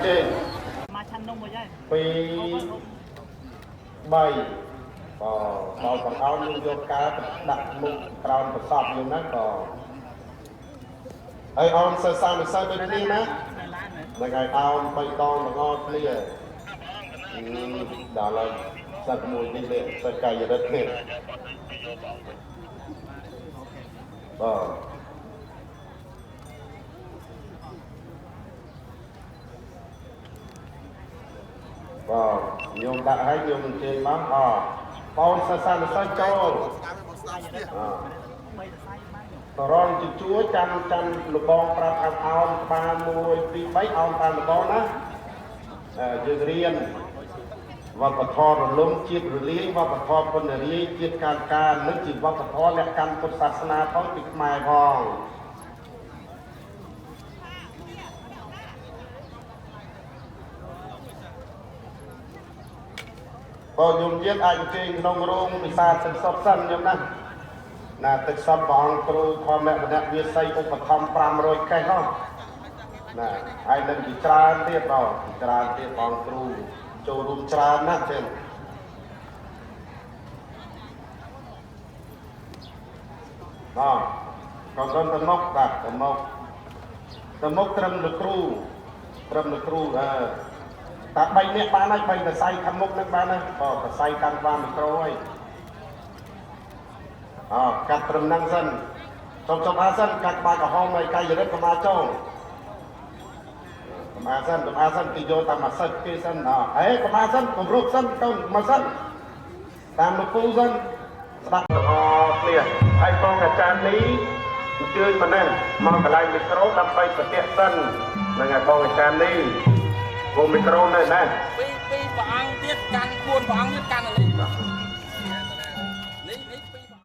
ចេញពី3បើបង្អោនយកការដាក់មុខក្រោមប្រសពយើងហ្នឹងក៏ហើយអោនសិស្សសាស្ត្រដូចគ្នាណាហ្នឹងហើយអោន3ដងទាំងអស់គ្នាដល់ហើយសិស្សមួយនេះសិស្សកាយរិទ្ធនេះញោមដាក់ឲ្យញោមអញ្ជើញមកបងសិស្សសាស្ត្រចូលតរងជជួចាំលបងប្រាប់អោនក្បាល1 2 3អោនតាមលបងណាយើងរៀនវប្បធម៌រលំជាតិរលាយវប្បធម៌ពុនរាយជាតិការនិងជាវប្បធម៌លក្ខកម្មពុទ្ធសាសនាផងពីខ្មែរផងបើញោមទៀតអាចជើញក្នុងរោងវិសាលសិនសុខសិនញោមណាទឹកសពព្រះអង្គគ្រូធម្មវណ្ណៈវាស័យឧបត្ថម្ភ500កេសនោះណាហើយនឹងជាច្រើនទៀតច្រើនទៀតព្រះអង្គគ្រូចូលរួមច្រើនណាស់ចឹងក៏ត្រឹមទៅមុខបាទទៅមុខត្រឹមលោកគ្រូតែ3នាក់បានហើយ3សរសៃខាងមុខនឹងបានហើយសរសៃកាន់បានមីក្រូហើយកាត់ត្រឹមហ្នឹងសិនចុះអាសិនកាត់ក្បាលក្រហមហើយកាយរិទ្ធកម្មាចូលកម្មាសិនគេយកតាមមួយសិតគេសិនកម្មាសិនគម្រប់សិនទៅមួយសិនតាមលោកគ្រូសិនស្ដាប់គ្នាហើយបងអាចារ្យនេះអញ្ជើញប៉ុណ្ណឹងមកកន្លែងមីក្រូដើម្បីប្រតិសិននឹងឲ្យបងអាចារ្យនេះមីក្រូនៅណាពីព្រះអង្គទៀតកាន់4ព្រះអង្គទៀតកាន់អី